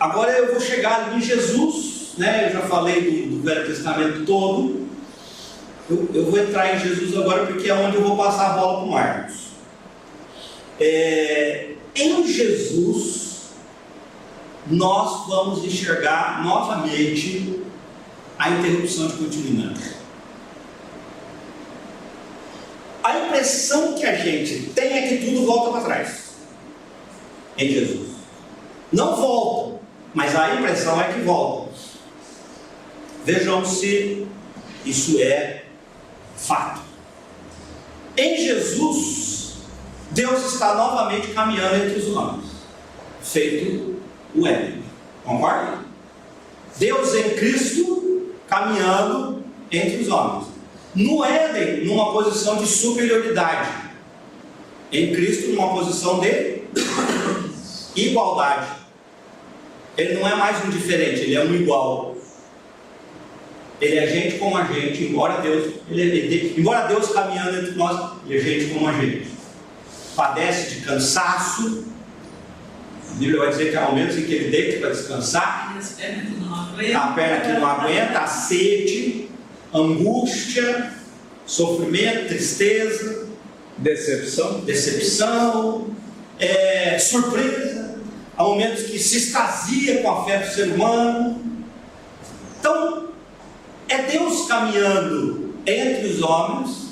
Agora eu vou chegar ali em Jesus, né? Eu já falei do Velho Testamento todo. Eu vou entrar em Jesus agora porque é onde eu vou passar a bola para o Marcos. Em Jesus, nós vamos enxergar novamente a interrupção de continuidade. A impressão que a gente tem é que tudo volta para trás em Jesus. Não volta, mas a impressão é que volta. Vejam se isso é fato. Em Jesus, Deus está novamente caminhando entre os homens, feito o Éden. Concorda? Deus em Cristo caminhando entre os homens. No Éden, numa posição de superioridade. Em Cristo, numa posição de igualdade. Ele não é mais um diferente, ele é um igual. Ele é gente como a gente, embora Deus caminhando entre nós, ele é gente como a gente. Padece de cansaço. A Bíblia vai dizer que há momentos em que ele deita para descansar. A perna que não aguenta, a sede, angústia, sofrimento, tristeza, decepção, surpresa. Há momentos que se extasia com a fé do ser humano. Então, é Deus caminhando entre os homens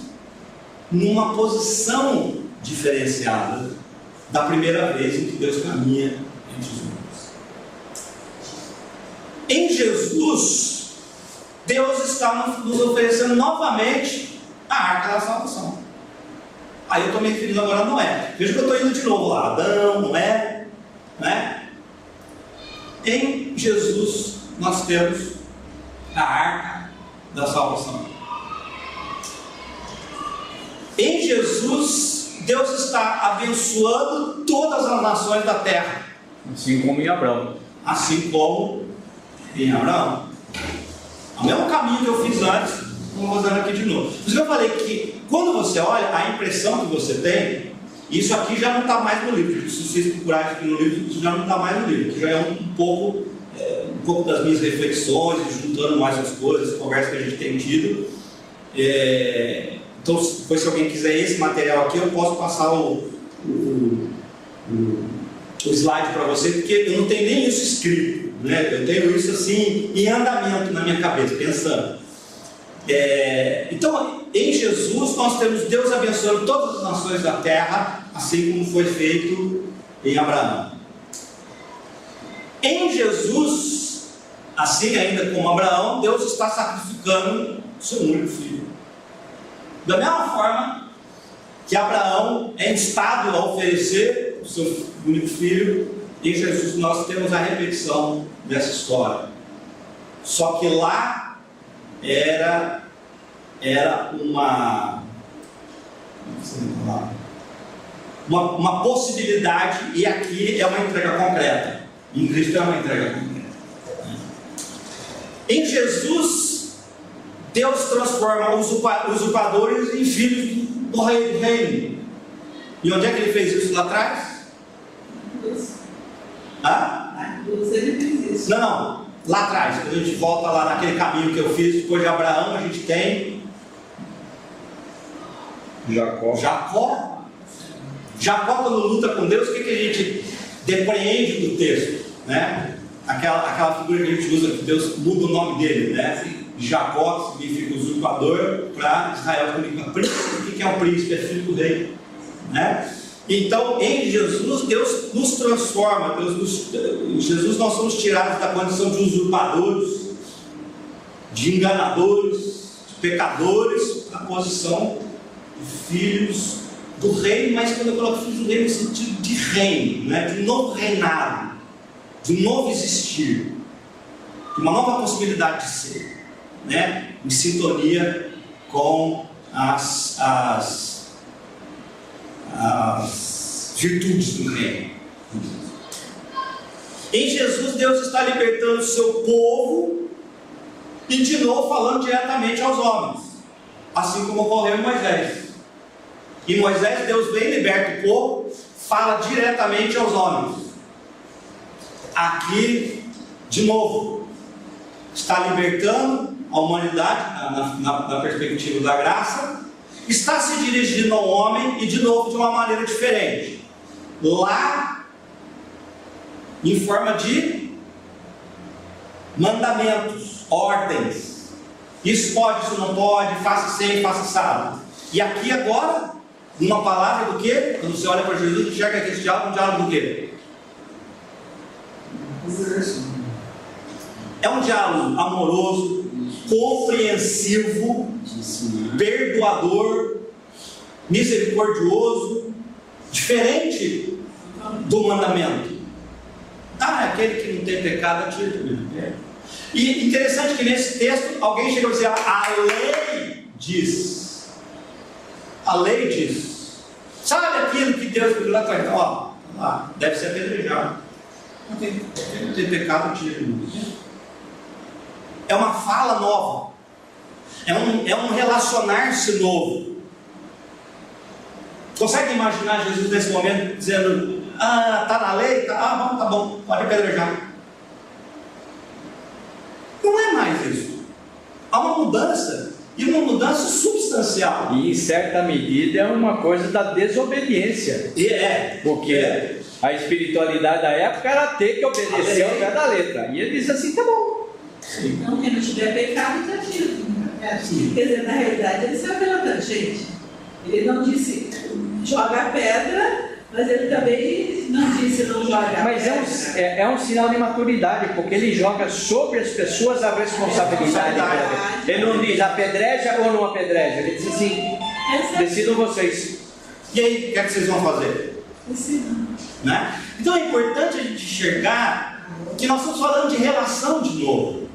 numa posição diferenciada da primeira vez em que Deus caminha entre os homens. Em Jesus, Deus está nos oferecendo novamente a arca da salvação. Aí eu estou me referindo agora a Noé. Veja que eu estou indo de novo lá. Adão, Noé, né? Em Jesus nós temos a arca da salvação. Em Jesus, Deus está abençoando todas as nações da terra. Assim como em Abraão. Assim como em Abraão. O mesmo caminho que eu fiz antes, vou fazendo aqui de novo. Por isso eu falei que quando você olha, a impressão que você tem, isso aqui já não está mais no livro. Se vocês procurarem aqui no livro, isso já não está mais no livro. Aqui já é um pouco das minhas reflexões, juntando mais as coisas, as conversas que a gente tem tido. Então, depois, se alguém quiser esse material aqui, eu posso passar o slide para você, porque eu não tenho nem isso escrito, né? Eu tenho isso assim em andamento na minha cabeça, pensando. Então, em Jesus nós temos Deus abençoando todas as nações da terra, assim como foi feito em Abraão. Em Jesus, assim ainda como Abraão, Deus está sacrificando o seu único filho. Da mesma forma que Abraão é instado a oferecer o seu único filho, em Jesus nós temos a repetição dessa história. Só que lá era uma possibilidade, e aqui é uma entrega concreta. Em Cristo é uma entrega concreta. Em Jesus, Deus transforma os usurpadores em filhos do reino. E onde é que ele fez isso lá atrás? Ele fez isso. Não, lá atrás, quando a gente volta lá naquele caminho que eu fiz, depois de Abraão, a gente tem Jacó, quando luta com Deus, o que a gente depreende do texto, né? Aquela figura que a gente usa, que Deus muda o nome dele, né? Jacó, que significa usurpador, para Israel significa príncipe. O que é um príncipe? É filho do rei, né? Então, em Jesus, Deus nos transforma. Em Jesus nós somos tirados da condição de usurpadores, de enganadores, de pecadores, para a posição de filhos do reino. Mas quando eu coloco filhos do reino, no sentido de reino, né? De um novo reinado, de um novo existir, de uma nova possibilidade de ser, né? Em sintonia com as virtudes do reino. Em Jesus, Deus está libertando o seu povo e de novo falando diretamente aos homens, assim como ocorreu em Moisés. Em Moisés, Deus vem, liberta o povo, fala diretamente aos homens. Aqui de novo, está libertando a humanidade na perspectiva da graça, está se dirigindo ao homem e de novo de uma maneira diferente. Lá, em forma de mandamentos, ordens. Isso pode, isso não pode, faça sem, faça assado. E aqui agora, uma palavra do quê? Quando você olha para Jesus, enxerga aqui esse diálogo, um diálogo do quê? É um diálogo amoroso, compreensivo, perdoador, misericordioso, diferente do mandamento. Aquele que não tem pecado atira primeiro. E interessante que nesse texto alguém chega a dizer: a lei diz. A lei diz. Sabe aquilo que Deus pediu lá atrás? Ó, lá, deve ser apedrejado. Não tem pecado atira primeiro. É uma fala nova. É um relacionar-se novo. Consegue imaginar Jesus nesse momento dizendo: está na lei? Tá bom, pode apedrejar. Não é mais isso. Há uma mudança, e uma mudança substancial. E em certa medida é uma coisa da desobediência. Porque a espiritualidade da época era ter que obedecer ao pé da letra. E ele diz assim: tá bom. Então, quem não tiver pecado, está tiro. Quer dizer, na realidade, ele saiu pela tangente. Ele não disse joga a pedra, mas ele também não disse não joga. Mas é um sinal de maturidade, porque ele joga sobre as pessoas a responsabilidade. Ele não diz apedreja ou não apedreja. Ele diz assim: decidam vocês. E aí, o que é que vocês vão fazer? Decidam. Né? Então é importante a gente enxergar que nós estamos falando de relação de novo.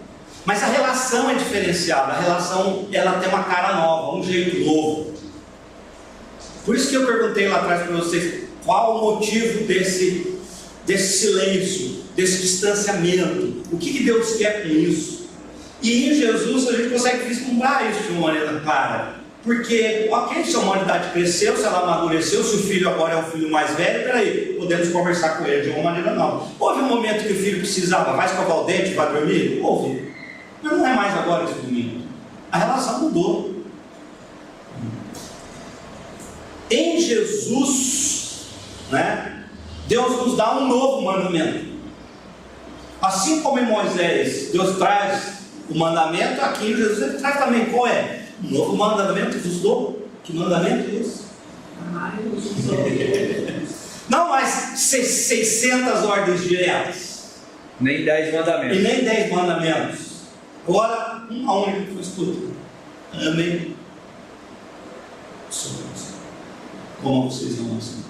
Mas a relação é diferenciada. A relação, ela tem uma cara nova, um jeito novo. Por isso que eu perguntei lá atrás para vocês qual o motivo desse silêncio, desse distanciamento. O que Deus quer com isso? E em Jesus a gente consegue vislumbrar isso de uma maneira clara. Porque, ok, se a humanidade cresceu, se ela amadureceu, se o filho agora é um filho mais velho, peraí, podemos conversar com ele de uma maneira nova. Houve um momento que o filho precisava, vai escovar o dente, vai dormir? Houve. Mas não é mais agora esse domingo. A relação mudou. Em Jesus, né, Deus nos dá um novo mandamento. Assim como em Moisés Deus traz o mandamento, aqui em Jesus ele traz também. Qual é? Um novo mandamento vos dou. Que mandamento é esse? Não mais 600 ordens diretas. Nem 10 mandamentos. E nem 10 mandamentos. Agora, uma única que foi escuta. Amém. Como vocês amam assim.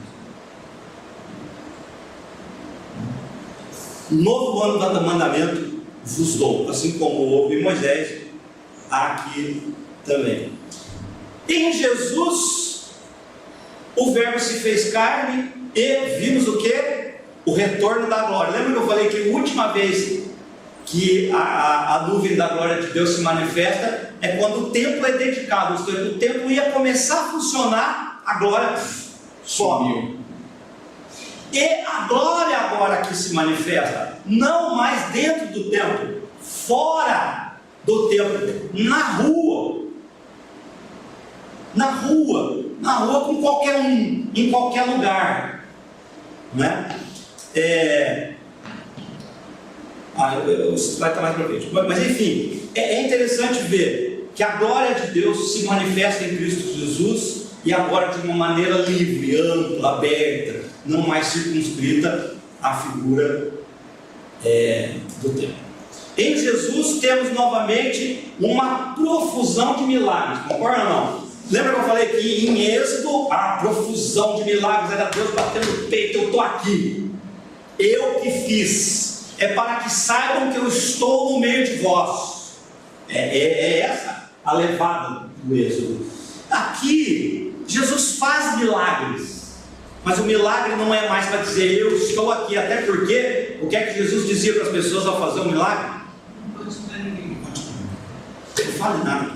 Novo mandamento vos dou, assim como houve em Moisés, aqui também. Em Jesus, o Verbo se fez carne e vimos o que? O retorno da glória. Lembra que eu falei que a última vez que a nuvem da glória de Deus se manifesta é quando o templo é dedicado, ou seja, o templo ia começar a funcionar, a glória some. E a glória agora que se manifesta, não mais dentro do templo, fora do templo, na rua com qualquer um, em qualquer lugar, né? Isso vai estar mais para frente. Mas enfim, é interessante ver que a glória de Deus se manifesta em Cristo Jesus, e agora de uma maneira livre, ampla, aberta, não mais circunscrita à figura do templo. Em Jesus temos novamente uma profusão de milagres, concorda ou não? Lembra que eu falei que em Êxodo a profusão de milagres era Deus batendo no peito: eu estou aqui, eu que fiz, é para que saibam que eu estou no meio de vós. É essa a levada do Êxodo. Aqui Jesus faz milagres, mas o milagre não é mais para dizer eu estou aqui, até porque o que é que Jesus dizia para as pessoas ao fazer o milagre? Não pode escutar ninguém. Ele não fala nada.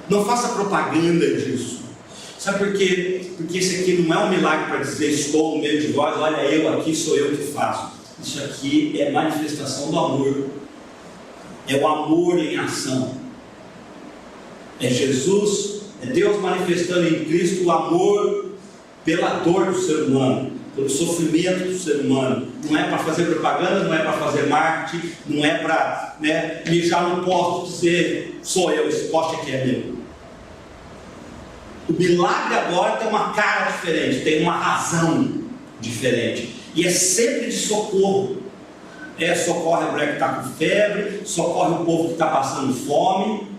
Não faça propaganda disso. Sabe por quê? Porque esse aqui não é um milagre para dizer estou no meio de vós, olha eu aqui, sou eu que faço. Isso aqui é manifestação do amor. É o amor em ação. É Jesus, é Deus manifestando em Cristo o amor pela dor do ser humano, pelo sofrimento do ser humano. Não é para fazer propaganda, não é para fazer marketing, não é para mijar no posto e dizer, sou eu, esse poste aqui é meu. O milagre agora tem uma cara diferente, tem uma razão diferente. E é sempre de socorro. Socorre a mulher que está com febre, socorre o povo que está passando fome.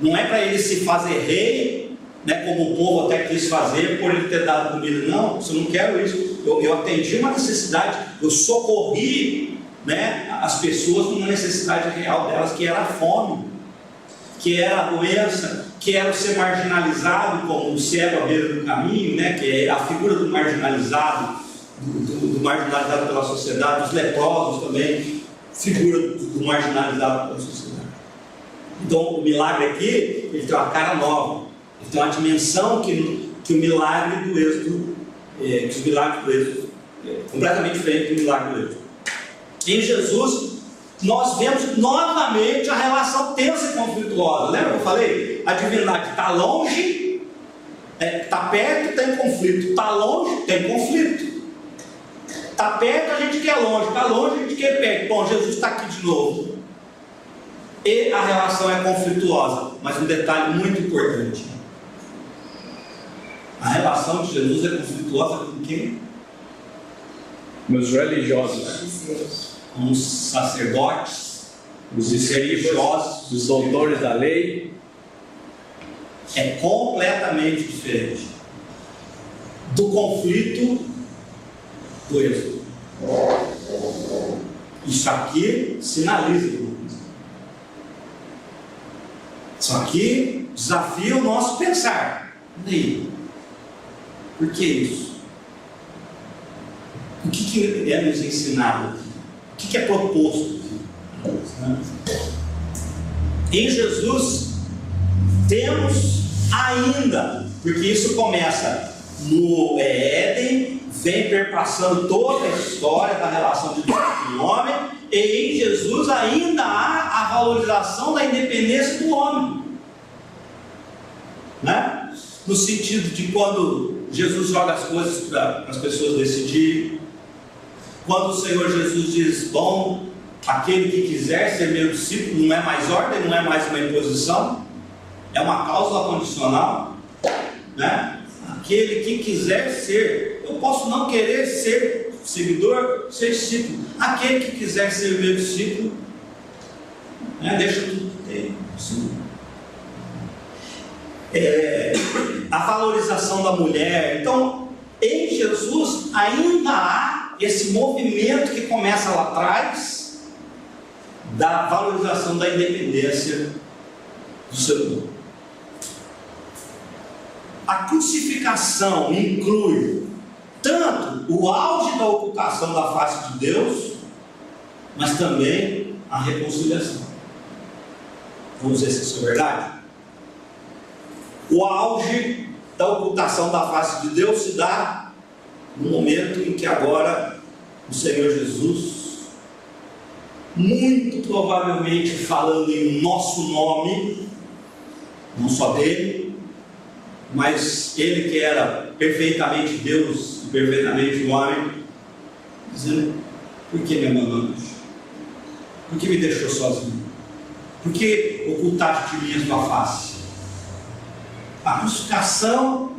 Não é para ele se fazer rei, como o povo até quis fazer, por ele ter dado comida. Não, eu não quero isso. Eu atendi uma necessidade, eu socorri as pessoas numa necessidade real delas, que era a fome, que era a doença, que era o ser marginalizado, como o cego à beira do caminho, que é a figura do marginalizado, do marginalizado pela sociedade, os leprosos também, figura do marginalizado pela sociedade. Então o milagre aqui, ele tem uma cara nova, ele tem uma dimensão que o milagre do Êxodo, que os milagres do Êxodo é completamente diferente do milagre do Êxodo. Em Jesus, nós vemos novamente a relação tensa e conflituosa. Lembra que eu falei? A divindade está longe, está perto, tem conflito. Está longe, tem conflito. Está perto, a gente quer longe. Está longe, a gente quer perto. Bom, Jesus está aqui de novo. E a relação é conflituosa. Mas um detalhe muito importante: a relação de Jesus é conflituosa com quem? Os religiosos. Com os sacerdotes, os escribas, os doutores da lei. É completamente diferente do conflito do Êxodo. Isso aqui sinaliza. Isso aqui desafia o nosso pensar. E aí? Por que isso? O que é nos ensinado? O que é proposto? Em Jesus temos ainda, porque isso começa no Éden, vem perpassando toda a história da relação de Deus com o homem, e em Jesus ainda há a valorização da independência do homem, no sentido de quando Jesus joga as coisas para as pessoas decidirem, quando o Senhor Jesus diz, bom, aquele que quiser ser meu discípulo, não é mais ordem, não é mais uma imposição, é uma cláusula condicional, aquele que quiser ser, eu posso não querer ser seguidor, ser discípulo, aquele que quiser ser meu discípulo, deixa tudo que tem, sim. A valorização da mulher. Então, em Jesus ainda há esse movimento que começa lá atrás da valorização da independência do ser humano. A crucificação inclui tanto o auge da ocultação da face de Deus, mas também a reconciliação. Vamos ver se isso é verdade? O auge da ocultação da face de Deus se dá no momento em que agora o Senhor Jesus, muito provavelmente falando em nosso nome, não só dele, mas ele que era perfeitamente Deus e perfeitamente homem, dizendo, por que me abandonas? Por que me deixou sozinho? Por que ocultaste de mim a tua face? A crucificação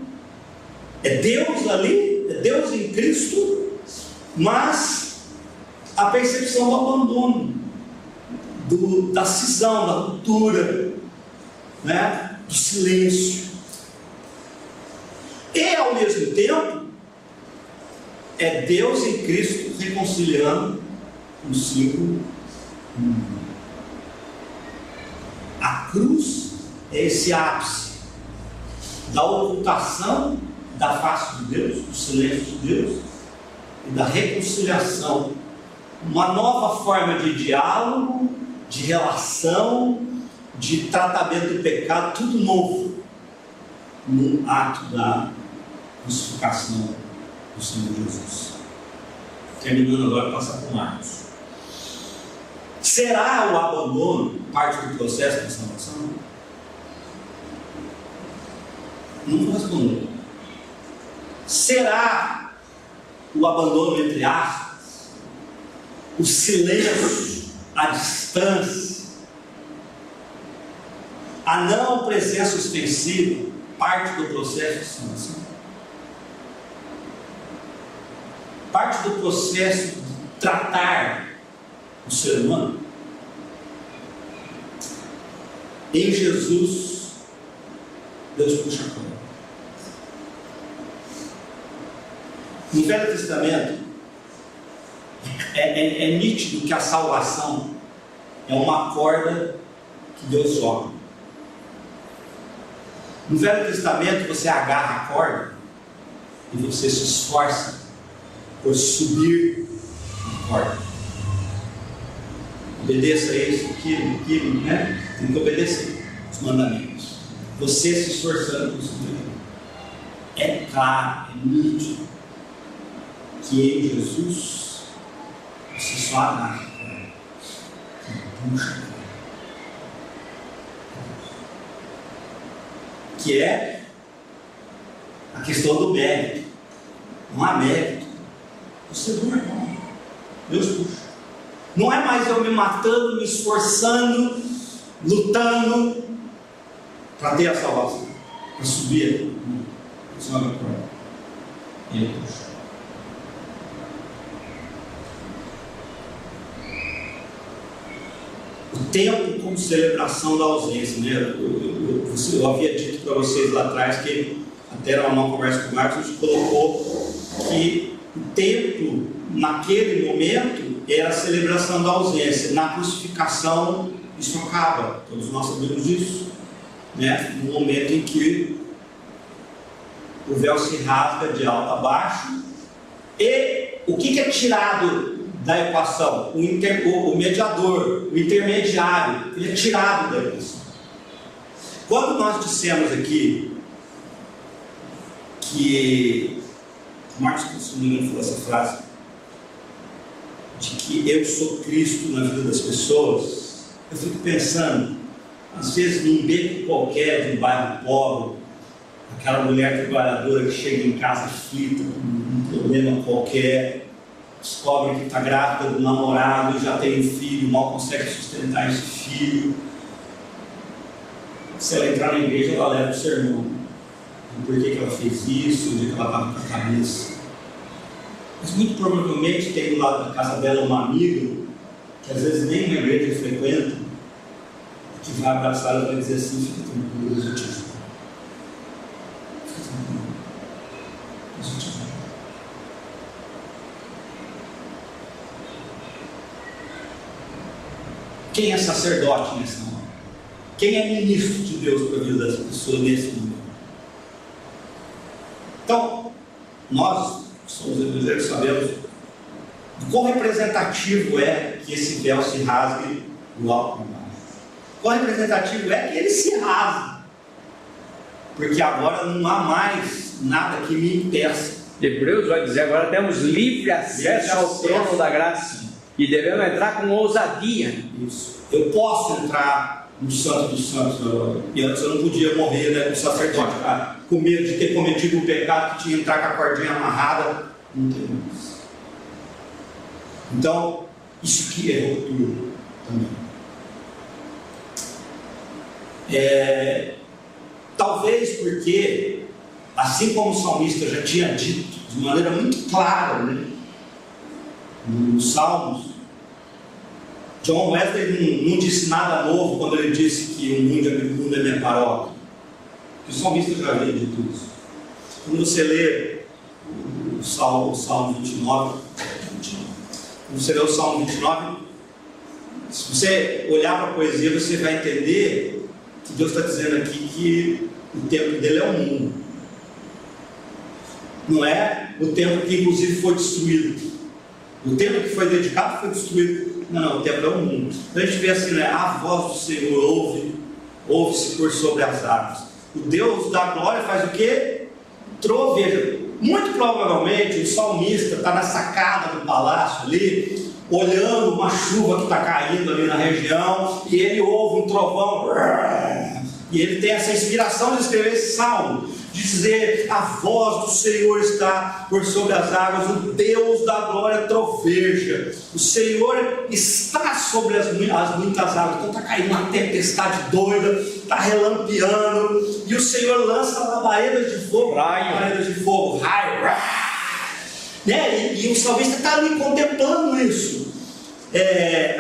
é Deus ali, é Deus em Cristo, mas a percepção do abandono, da cisão, da ruptura, do silêncio. E ao mesmo tempo, é Deus em Cristo reconciliando consigo. A cruz é esse ápice da ocultação da face de Deus, do silêncio de Deus, e da reconciliação, uma nova forma de diálogo, de relação, de tratamento do pecado, tudo novo no ato da crucificação do Senhor Jesus. terminando agora, passar por Marcos. Será o abandono parte do processo da salvação? Não vou responder. Será o abandono, entre aspas, o silêncio, a distância, a não presença ostensiva, parte do processo de salvação? Parte do processo de tratar o ser humano? Em Jesus, Deus puxa a corda. No Velho Testamento, é nítido que a salvação é uma corda que Deus joga. No Velho Testamento, você agarra a corda e você se esforça por subir a corda. Obedeça isso, aquilo, né? Tem que obedecer os mandamentos. Você se esforçando por subir. É claro, é nítido que em Jesus você só agarra a corda e puxa a corda. Que é a questão do mérito. Não há mérito. Você não é bom. Deus puxa. Não é mais eu me matando, me esforçando, lutando para ter a salvação, para subir. Você não é bom. Ele puxa. O tempo como celebração da ausência, né? Eu havia dito para vocês lá atrás que, até era uma conversa com o Marcos, a gente colocou que o tempo, naquele momento, era a celebração da ausência. Na crucificação, isso acaba, todos nós sabemos disso, né? No momento em que o véu se rasga de alto a baixo, e o que é tirado da equação? O mediador, o intermediário, ele é tirado da equação. Quando nós dissemos aqui que Marcos, se não me engano, falou essa frase, de que eu sou Cristo na vida das pessoas, eu fico pensando, às vezes num beco qualquer de um bairro pobre, aquela mulher trabalhadora que chega em casa aflita, com um problema qualquer, descobre que está grávida do namorado e já tem um filho, mal consegue sustentar esse filho. Se ela entrar na igreja, ela leva o sermão. Por que ela fez isso, onde ela estava com a cabeça. Mas muito provavelmente tem do lado da casa dela uma amiga, que às vezes nem uma igreja frequenta, que vai abraçar ela e vai dizer assim: fica tranquilo, Deus eu te ajudo. Fica tranquilo, Deus eu te ajudo. Quem é sacerdote nessa hora? Quem é ministro de Deus para a vida das pessoas nesse momento? Então, nós que somos evangélicos sabemos quão representativo é que esse véu se rasgue do alto para baixo. Quão representativo é que ele se rasgue, porque agora não há mais nada que me impeça. Hebreus vai dizer: agora temos livre acesso ao trono da graça e devemos entrar com ousadia. Isso. Eu posso entrar no Santo dos Santos agora. E antes eu não podia morrer, né, com o sacerdote, com medo de ter cometido um pecado que tinha que entrar com a cordinha amarrada. Não tem mais. Então, isso aqui é ruptura também. Talvez porque, assim como o salmista já tinha dito de maneira muito clara, né, nos Salmos, John Wesley não disse nada novo quando ele disse que o mundo é minha paróquia. O salmista já havia dito isso. Quando você lê o Salmo 29, quando você lê o Salmo 29, se você olhar para a poesia, você vai entender que Deus está dizendo aqui que o tempo dele é o mundo. Não é o tempo que inclusive foi destruído. O tempo que foi dedicado foi destruído. Não, o tempo é o mundo. Então a gente vê assim, né? A voz do Senhor ouve-se por sobre as águas. O Deus da glória faz o quê? Troveja. muito provavelmente o salmista está na sacada do palácio ali, olhando uma chuva que está caindo ali na região, e ele ouve um trovão, e ele tem essa inspiração de escrever esse salmo, de dizer: a voz do Senhor está por sobre as águas, o Deus da glória troveja, o Senhor está sobre as muitas águas. Então está caindo uma tempestade doida, está relampeando, e o Senhor lança labaredas de fogo, raio, né? E o salmista está ali contemplando isso.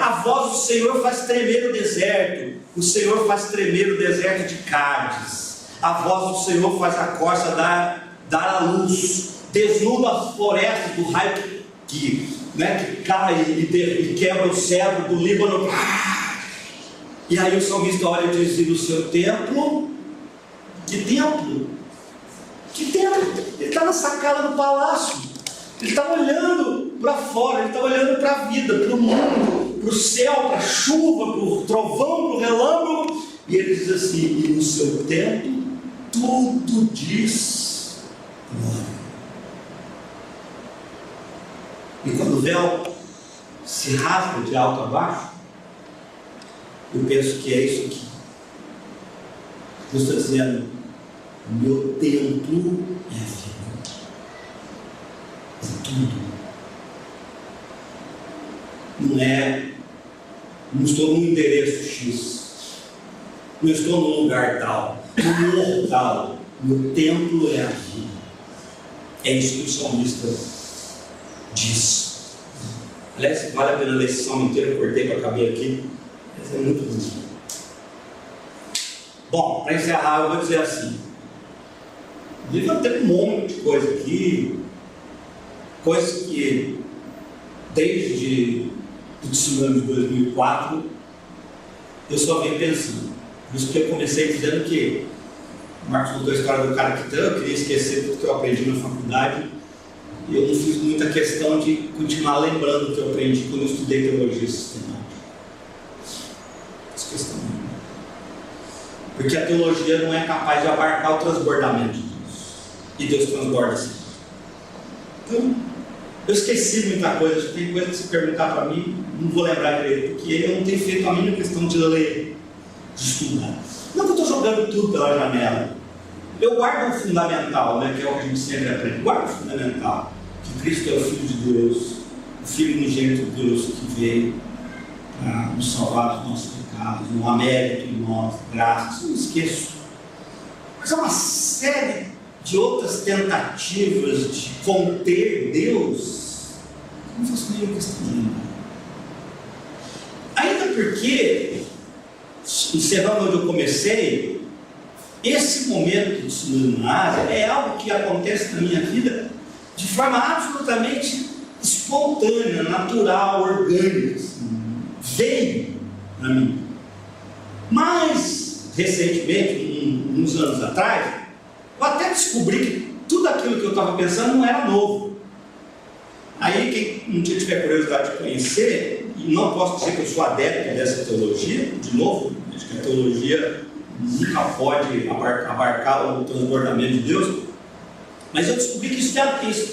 A voz do Senhor faz tremer o deserto, o Senhor faz tremer o deserto de Cádiz. A voz do Senhor faz a corça dar a luz, desnuda as florestas do raio que cai e quebra o cedro do Líbano. E aí o salmista olha e diz: e no seu templo? Que templo? Que templo? Ele está na sacada do palácio, ele está olhando para fora, ele está olhando para a vida, para o mundo, para o céu, para a chuva, para o trovão, para o relâmpago, e ele diz assim: e no seu templo tudo diz glória. E quando o véu se rasga de alto a baixo, eu penso que é isso aqui. Deus está dizendo: meu templo é a vida, é tudo. Não estou num endereço X, não estou num lugar tal, no morro tal. Meu templo é a vida. É isso que o salmista diz. Aliás, vale a pena ler esse salmo inteiro, eu cortei para caber aqui, mas é muito bonito. Bom, para encerrar, eu vou dizer assim: levantei um monte de coisa aqui, coisas que desde o tsunami de 2004 eu só venho pensando. Por isso que eu comecei dizendo que o Marcos contou a história do cara que eu queria esquecer tudo que eu aprendi na faculdade, e eu não fiz muita questão de continuar lembrando o que eu aprendi quando eu estudei teologia sistemática. Fiz questão não. Porque a teologia não é capaz de abarcar o transbordamento de Deus, e Deus transborda assim. Então, eu esqueci muita coisa. Já tem coisa que se perguntar para mim, não vou lembrar direito, porque eu não tenho feito a mínima questão de ler, de estudar. Não que eu estou jogando tudo pela janela. Eu guardo o fundamental, né, que é o que a gente sempre aprende. Guardo o fundamental, que Cristo é o Filho de Deus, o Filho unigênito de Deus, que veio para nos salvar dos nossos pecados, não há mérito em nós, graças. Não esqueço. Mas há uma série de outras tentativas de conter Deus, não faço nenhuma questão de lembrar. Ainda porque, encerrando onde eu comecei, esse momento de tsunami na Ásia é algo que acontece na minha vida de forma absolutamente espontânea, natural, orgânica, assim, veio para mim. Mas, recentemente, uns anos atrás, eu até descobri que tudo aquilo que eu estava pensando não era novo. Aí, quem um dia tiver curiosidade de conhecer, e não posso dizer que eu sou adepto dessa teologia, de novo, acho que a teologia nunca pode abarcar o transbordamento de Deus, mas eu descobri que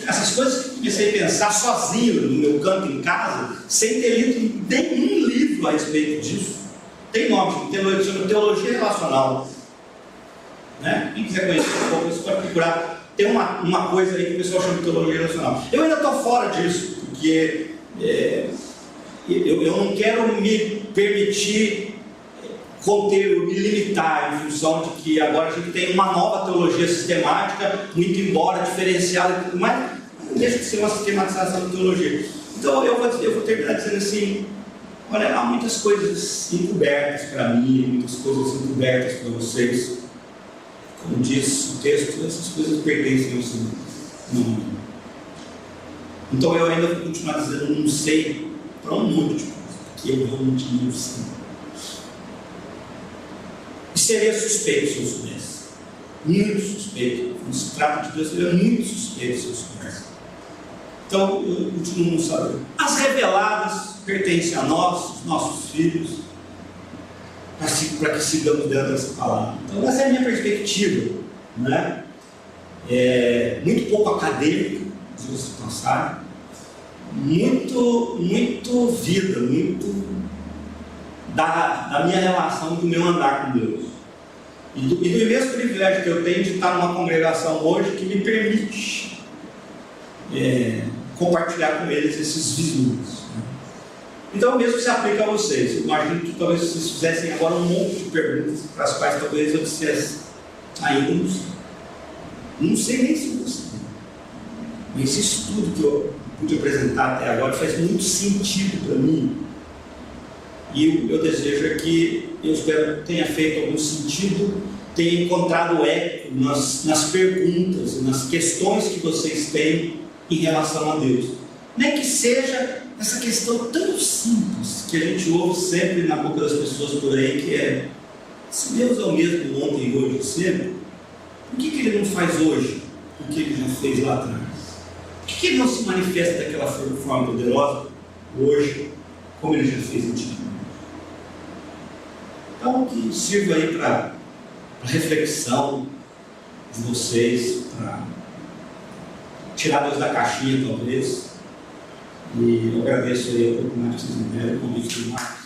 essas coisas que eu comecei a pensar sozinho no meu canto em casa, sem ter lido nenhum livro a respeito disso. Tem nome, chama teologia relacional. Né? Quem quiser conhecer um pouco, você pode procurar. Tem uma coisa aí que o pessoal chama de teologia relacional. Eu ainda estou fora disso, porque eu não quero me permitir conter, me limitar em função de que agora a gente tem uma nova teologia sistemática, muito embora diferenciada, mas não deixa de ser uma sistematização da teologia. Então eu vou terminar dizendo assim: olha, há muitas coisas encobertas para mim, muitas coisas encobertas para vocês. Como diz o texto, essas coisas pertencem ao Senhor. Não. Então eu ainda vou continuar dizendo: não sei, para um monte de coisa, que eu realmente não sei. E seria suspeito se eu soubesse. Muito suspeito. Quando se trata de Deus, seria muito suspeito se eu soubesse. Então eu continuo não sabendo. As reveladas pertencem a nós, os nossos filhos, para que sigamos dentro dessa palavra. Então essa é a minha perspectiva, né? muito pouco acadêmica, se você pensar, muito vida, muito da minha relação, do meu andar com Deus. E do imenso privilégio que eu tenho de estar numa congregação hoje que me permite compartilhar com eles esses vislumbres. Então, o mesmo se aplica a vocês. Eu imagino que talvez vocês fizessem agora um monte de perguntas para as quais talvez eu dissesse ainda não sei nem se você. Mas esse estudo que eu pude apresentar até agora faz muito sentido para mim. E o meu desejo é que, eu espero que tenha feito algum sentido, tenha encontrado eco nas perguntas e nas questões que vocês têm em relação a Deus. Nem que seja essa questão tão simples que a gente ouve sempre na boca das pessoas por aí, que é: se Deus é o mesmo ontem, hoje e sempre, por que Ele não faz hoje o que Ele já fez lá atrás? Por que Ele não se manifesta daquela forma poderosa hoje, como Ele já fez antigamente? Então, que sirva aí para reflexão de vocês, para tirar Deus da caixinha, talvez. E eu agradeço aí a oportunidade que vocês me deram, o convite do Marcos.